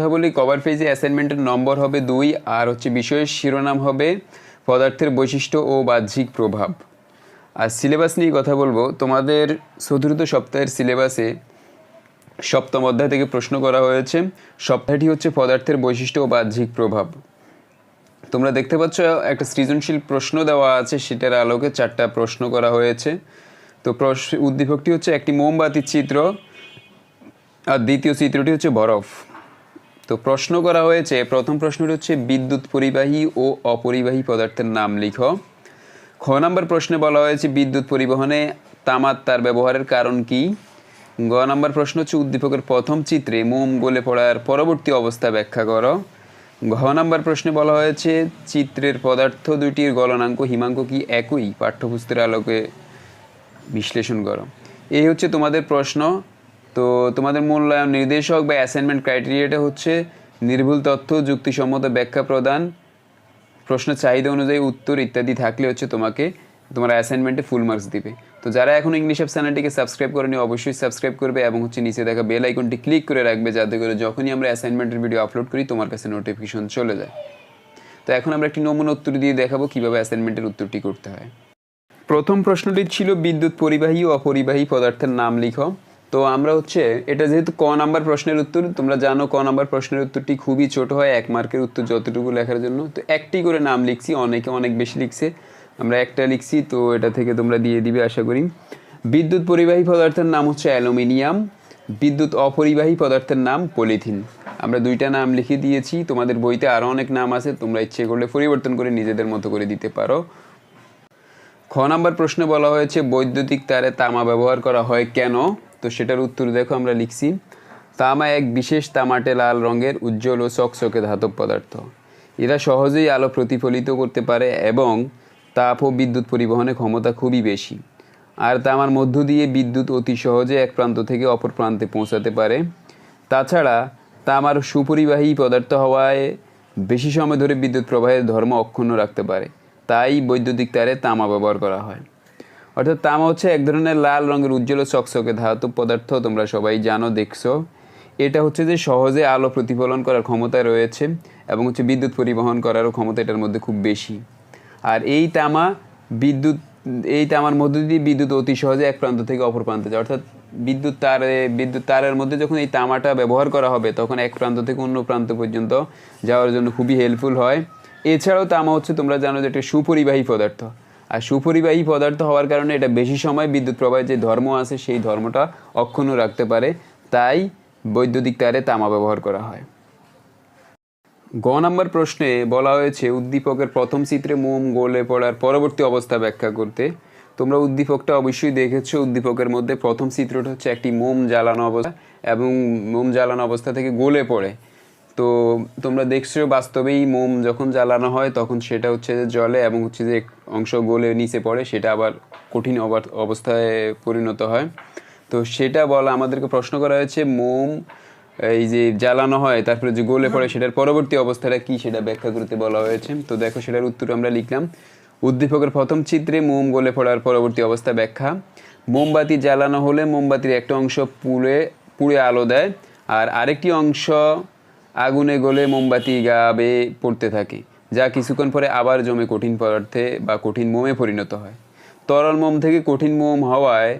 কথা বলি কভার পেজে অ্যাসাইনমেন্টের নম্বর হবে 2 আর হচ্ছে বিষয়ের শিরোনাম হবে পদার্থের বৈশিষ্ট্য ও বাহ্যিক প্রভাব। আর সিলেবাস নিয়ে কথা বলবো। তোমাদের চতুর্থ সপ্তাহের সিলেবাসে সপ্তম অধ্যায় থেকে প্রশ্ন করা হয়েছে। সপ্তাহটি হচ্ছে পদার্থের বৈশিষ্ট্য ও বাহ্যিক প্রভাব। তোমরা দেখতে পাচ্ছ একটা সৃজনশীল প্রশ্ন দেওয়া আছে, সেটার আলোকে 4টা প্রশ্ন করা হয়েছে। তো উদ্দীপকটি হচ্ছে একটি মোমবাতির চিত্র আর দ্বিতীয় চিত্রটি হচ্ছে বরফ। তো প্রশ্ন করা হয়েছে, প্রথম প্রশ্নটি হচ্ছে বিদ্যুৎ পরিবাহী ও অপরিবাহী পদার্থের নাম লিখো। খ নম্বর প্রশ্নে বলা হয়েছে বিদ্যুৎ পরিবহনে তামার তার ব্যবহারের কারণ কি। গ নম্বর প্রশ্ন হচ্ছে উদ্দীপকের প্রথম চিত্রে মোম গলে পড়ার পরবর্তী অবস্থা ব্যাখ্যা করো। ঘ নম্বর প্রশ্নে বলা হয়েছে চিত্রের পদার্থ দুইটির গলনাঙ্ক হিমাঙ্ক কি একই, পাঠ্যপুস্তকের আলোকে বিশ্লেষণ করো। এই হচ্ছে তোমাদের প্রশ্ন। তো তোমাদের মূল্যায়ন নির্দেশক বা অ্যাসাইনমেন্ট ক্রাইটেরিয়াটা হচ্ছে নির্ভুল তথ্য, যুক্তিসম্মত ব্যাখ্যা প্রদান, প্রশ্ন চাহিদা অনুযায়ী উত্তর ইত্যাদি থাকলে হচ্ছে তোমাকে তোমার অ্যাসাইনমেন্টে ফুল মার্কস দিবে। তো যারা এখন ইংলিশ অ্যাপ চ্যানেলটিকে সাবস্ক্রাইব করেনি অবশ্যই সাবস্ক্রাইব করবে এবং হচ্ছে নিচে দেখা বেল আইকনটি ক্লিক করে রাখবে, যাতে করে যখনই আমরা অ্যাসাইনমেন্টের ভিডিও আপলোড করি তোমার কাছে নোটিফিকেশন চলে যায়। তো এখন আমরা একটি নমুনা উত্তর দিয়ে দেখাবো কীভাবে অ্যাসাইনমেন্টের উত্তরটি করতে হয়। প্রথম প্রশ্নটি ছিল বিদ্যুৎ পরিবাহী ও অপরিবাহী পদার্থের নাম লিখো। তো আমরা হচ্ছে এটা যেহেতু ক নাম্বার প্রশ্নের উত্তর, তোমরা জানো ক নাম্বার প্রশ্নের উত্তরটি খুবই ছোট হয়, 1 মার্কের উত্তর যতটুকু লেখার জন্য। তো একটি করে নাম লিখছি, অনেকে অনেক বেশি লিখছে, আমরা একটা লিখছি, তো এটা থেকে তোমরা দিয়ে দিবে আশা করি। বিদ্যুৎ পরিবাহী পদার্থের নাম হচ্ছে অ্যালুমিনিয়াম, বিদ্যুৎ অপরিবাহী পদার্থের নাম পলিথিন। আমরা 2টা নাম লিখে দিয়েছি, তোমাদের বইতে আরও অনেক নাম আছে, তোমরা ইচ্ছে করলে পরিবর্তন করে নিজেদের মতো করে দিতে পারো। খ নাম্বার প্রশ্নে বলা হয়েছে বৈদ্যুতিক তারে তামা ব্যবহার করা হয় কেন। তো সেটার উত্তর দেখো, আমরা লিখছি তামা এক বিশেষ তামাটে লাল রঙের উজ্জ্বল ও চকচকে ধাতব পদার্থ। এরা সহজেই আলো প্রতিফলিত করতে পারে এবং তাপ ও বিদ্যুৎ পরিবহনের ক্ষমতা খুবই বেশি। আর তামার মধ্য দিয়ে বিদ্যুৎ অতি সহজে এক প্রান্ত থেকে অপর প্রান্তে পৌঁছাতে পারে। তাছাড়া তামার সুপরিবাহী পদার্থ হওয়ায় বেশি সময় ধরে বিদ্যুৎ প্রবাহের ধর্ম অক্ষুণ্ণ রাখতে পারে, তাই বৈদ্যুতিক তারে তামা ব্যবহার করা হয়। অর্থাৎ তামা হচ্ছে এক ধরনের লাল রঙের উজ্জ্বল চকচকে ধাতব পদার্থ, তোমরা সবাই জানো, দেখছো। এটা হচ্ছে যে সহজে আলো প্রতিফলন করার ক্ষমতা রয়েছে এবং হচ্ছে বিদ্যুৎ পরিবহন করারও ক্ষমতা এটার মধ্যে খুব বেশি। আর এই তামার মধ্য দিয়ে বিদ্যুৎ অতি সহজে এক প্রান্ত থেকে অপর প্রান্তে যায়। অর্থাৎ বিদ্যুৎ তারের মধ্যে যখন এই তামাটা ব্যবহার করা হবে তখন এক প্রান্ত থেকে অন্য প্রান্ত পর্যন্ত যাওয়ার জন্য খুবই হেল্পফুল হয়। এছাড়াও তামা হচ্ছে তোমরা জানো যে একটা সুপরিবাহী পদার্থ, আর সুপরিবাহী পদার্থ হওয়ার কারণে এটা বেশি সময় বিদ্যুৎ প্রবাহের যে ধর্ম আছে সেই ধর্মটা অক্ষুণ্ণ রাখতে পারে, তাই বৈদ্যুতিক তারে তামা ব্যবহার করা হয়। গ নম্বর প্রশ্নে বলা হয়েছে উদ্দীপকের প্রথম চিত্রে মোম গলে পড়ার পরবর্তী অবস্থা ব্যাখ্যা করতে। তোমরা উদ্দীপকটা অবশ্যই দেখেছো। উদ্দীপকের মধ্যে প্রথম চিত্রটা হচ্ছে একটি মোম জ্বালানো অবস্থা এবং মোম জ্বালানো অবস্থা থেকে গলে পড়ে। তো তোমরা দেখছো বাস্তবেই মোম যখন জ্বালানো হয় তখন সেটা হচ্ছে যে জলে এবং হচ্ছে যে অংশ গলে নিচে পড়ে, সেটা আবার কঠিন অবস্থায় পরিণত হয়। তো সেটা বলা আমাদেরকে প্রশ্ন করা হয়েছে মোম এই যে জ্বালানো হয় তারপরে যে গলে পড়ে সেটার পরবর্তী অবস্থাটা কি সেটা ব্যাখ্যা করতে বলা হয়েছে। তো দেখো সেটার উত্তর আমরা লিখলাম উদ্দীপকের প্রথম চিত্রে মোম গলে পড়ার পরবর্তী অবস্থা ব্যাখ্যা। মোমবাতি জ্বালানো হলে মোমবাতির একটা অংশ পুড়ে আলো দেয় আর আরেকটি অংশ আগুনে গলে মোমবাতি গাবে পড়তে থাকে, যা কিছুক্ষণ পরে আবার জমে কঠিন পদার্থে বা কঠিন মোমে পরিণত হয়। তরল মোম থেকে কঠিন মোম হওয়ায়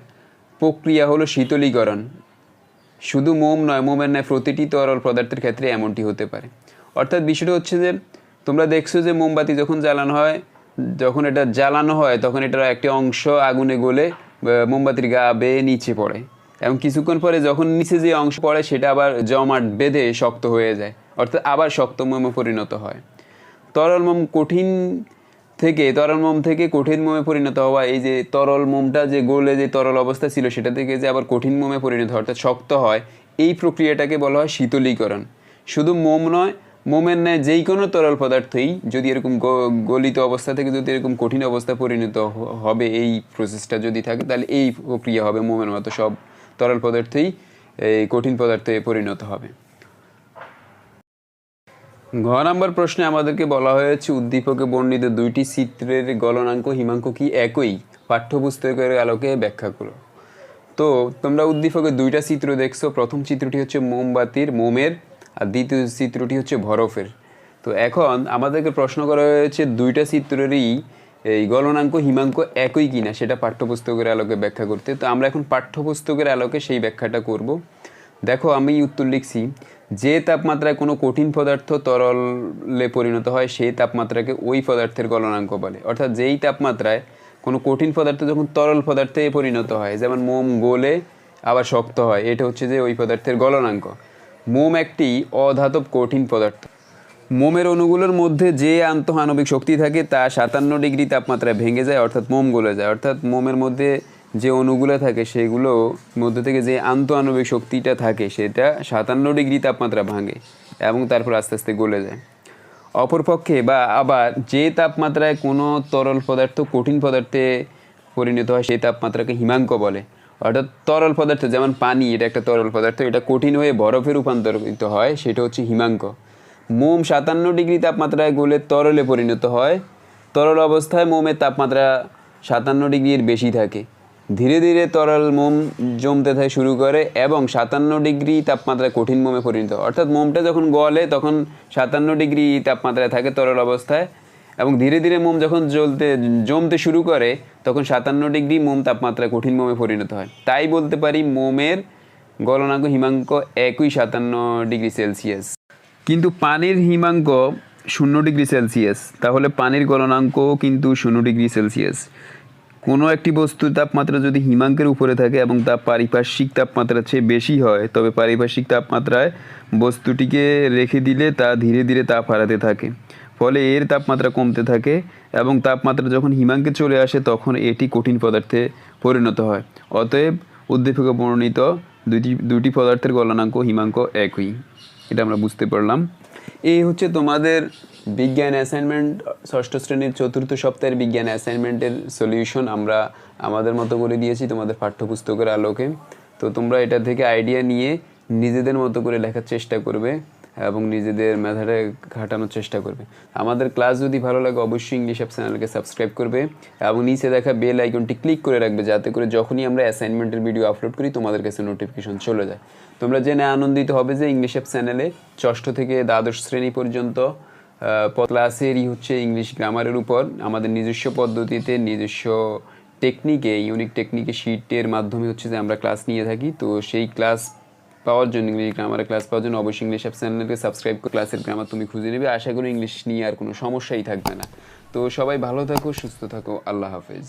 প্রক্রিয়া হলো শীতলীকরণ। শুধু মোম নয়, মোমের ন্যায় প্রতিটি তরল পদার্থের ক্ষেত্রে এমনটি হতে পারে। অর্থাৎ বিষয়টা হচ্ছে যে তোমরা দেখছো যে মোমবাতি যখন জ্বালানো হয় তখন এটার একটি অংশ আগুনে গলে মোমবাতির গা বেয়ে নিচে পড়ে এবং কিছুক্ষণ পরে যখন নিচে যে অংশ পড়ে সেটা আবার জমাট বেঁধে শক্ত হয়ে যায়, অর্থাৎ আবার শক্ত মোমে পরিণত হয়। তরল মোম থেকে কঠিন মোমে পরিণত হওয়া, এই যে তরল মোমটা যে গলে যে তরল অবস্থা ছিল সেটা থেকে যে আবার কঠিন মোমে পরিণত হয় অর্থাৎ শক্ত হয়, এই প্রক্রিয়াটাকে বলা হয় শীতলীকরণ। শুধু মোম নয়, মোমের ন্যায় যেই কোনো তরল পদার্থই যদি এরকম গলিত অবস্থা থেকে যদি এরকম কঠিন অবস্থা পরিণত হবে, এই প্রসেসটা যদি থাকে তাহলে এই প্রক্রিয়া হবে মোমের মতো, সব তরল পদার্থই এই কঠিন পদার্থে পরিণত হবে। ঘ নম্বর প্রশ্নে আমাদেরকে বলা হয়েছে উদ্দীপকে বর্ণিত 2টি চিত্রের গলনাঙ্ক হিমাঙ্ক কি একই, পাঠ্যপুস্তকের আলোকে ব্যাখ্যা করো। তো তোমরা উদ্দীপকে 2টা চিত্র দেখছো। প্রথম চিত্রটি হচ্ছে মোমের আর দ্বিতীয় চিত্রটি হচ্ছে বরফের। তো এখন আমাদেরকে প্রশ্ন করা হয়েছে দুইটা চিত্রেরই এই গলনাঙ্ক হিমাঙ্ক একই কিনা সেটা পাঠ্যপুস্তকের আলোকে ব্যাখ্যা করতে। তো আমরা এখন পাঠ্যপুস্তকের আলোকে সেই ব্যাখ্যাটা করব। দেখো আমি উত্তর লিখছি, যে তাপমাত্রায় কোনো কঠিন পদার্থ তরলে পরিণত হয় সেই তাপমাত্রাকে ওই পদার্থের গলনাঙ্ক বলে। অর্থাৎ যেই তাপমাত্রায় কোনো কঠিন পদার্থ যখন তরল পদার্থে পরিণত হয়, যেমন মোম গলে আবার শক্ত হয়, এটা হচ্ছে যে ওই পদার্থের গলনাঙ্ক। মোম একটি অধাতব কঠিন পদার্থ। মোমের অণুগুলোর মধ্যে যে আন্তঃআণবিক শক্তি থাকে তা 57 ডিগ্রি তাপমাত্রায় ভেঙে যায়, অর্থাৎ মোম গলে যায়। অর্থাৎ মোমের মধ্যে যে অণুগুলো থাকে সেগুলো মধ্যে থেকে যে আন্তঃআণবিক শক্তিটা থাকে সেটা 57 ডিগ্রি তাপমাত্রা ভাঙে এবং তারপর আস্তে আস্তে গলে যায়। অপরপক্ষে বা আবার যে তাপমাত্রায় কোনো তরল পদার্থ কঠিন পদার্থে পরিণত হয় সেই তাপমাত্রাকে হিমাঙ্ক বলে। অর্থাৎ তরল পদার্থ যেমন পানি, এটা একটা তরল পদার্থ, এটা কঠিন হয়ে বরফে রূপান্তরিত হয়, সেটা হচ্ছে হিমাঙ্ক। মোম 57 ডিগ্রি তাপমাত্রায় গলে তরলে পরিণত হয়। তরল অবস্থায় মোমের তাপমাত্রা 57 ডিগ্রির বেশি থাকে। ধীরে ধীরে তরল মোম জমতে থাকে শুরু করে এবং 57 ডিগ্রি তাপমাত্রায় কঠিন মোমে পরিণত হয়। অর্থাৎ মোমটা যখন গলে তখন 57 ডিগ্রি তাপমাত্রায় থাকে তরল অবস্থায়, এবং ধীরে ধীরে মোম যখন জমতে শুরু করে তখন 57 ডিগ্রি মোম তাপমাত্রায় কঠিন মোমে পরিণত হয়। তাই বলতে পারি মোমের গলনাঙ্ক হিমাঙ্ক একই 57 ডিগ্রি সেলসিয়াস। কিন্তু পানির হিমাঙ্ক 0 ডিগ্রি সেলসিয়াস, তাহলে পানির গলনাঙ্কও কিন্তু 0 ডিগ্রি সেলসিয়াস। কোনো একটি বস্তুর তাপমাত্রা যদি হিমাঙ্কের উপরে থাকে এবং তা পারিপার্শ্বিক তাপমাত্রার চেয়ে বেশি হয়, তবে পারিপার্শ্বিক তাপমাত্রায় বস্তুটিকে রেখে দিলে তা ধীরে ধীরে তাপ হারাতে থাকে, ফলে এর তাপমাত্রা কমতে থাকে এবং তাপমাত্রা যখন হিমাঙ্কে চলে আসে তখন এটি কঠিন পদার্থে পরিণত হয়। অতএব উদ্দীপকে বর্ণিত দুটি পদার্থের গলনাঙ্ক হিমাঙ্ক একই, এটা আমরা বুঝতে পারলাম। এই হচ্ছে তোমাদের বিজ্ঞান অ্যাসাইনমেন্ট, ষষ্ঠ শ্রেণীর 4র্থ সপ্তাহের বিজ্ঞান অ্যাসাইনমেন্টের সলিউশন আমরা আমাদের মতো করে দিয়েছি তোমাদের পাঠ্যপুস্তকের আলোকে। তো তোমরা এটা থেকে আইডিয়া নিয়ে নিজেদের মতো করে লেখার চেষ্টা করবে এবং নিজেদের মেধাটা ঘাটানোর চেষ্টা করবে। আমাদের ক্লাস যদি ভালো লাগে অবশ্যই ইংলিশ অ্যাপ চ্যানেলকে সাবস্ক্রাইব করবে এবং নিচে দেখা বেল আইকনটি ক্লিক করে রাখবে, যাতে করে যখনই আমরা অ্যাসাইনমেন্টের ভিডিও আপলোড করি তোমাদের কাছে নোটিফিকেশন চলে যায়। তোমরা জেনে আনন্দিত হবে যে ইংলিশ অ্যাপ চ্যানেলে ষষ্ঠ থেকে দ্বাদশ শ্রেণী পর্যন্ত ক্লাসেরই হচ্ছে ইংলিশ গ্রামারের উপর আমাদের নিজস্ব পদ্ধতিতে নিজস্ব টেকনিকে, ইউনিক টেকনিকে শিটের মাধ্যমে হচ্ছে যে আমরা ক্লাস নিয়ে থাকি। তো সেই ক্লাস পাওয়ার জন্য, ইংলিশ গ্রামারের ক্লাস পাওয়ার জন্য অবশ্যই ইংলিশ অ্যাপ চ্যানেলকে সাবস্ক্রাইব করে ক্লাসের গ্রামার তুমি খুঁজে নেবে। আশা করি ইংলিশ নিয়ে আর কোনো সমস্যাই থাকবে না। তো সবাই ভালো থাকো, সুস্থ থাকো, আল্লাহ হাফেজ।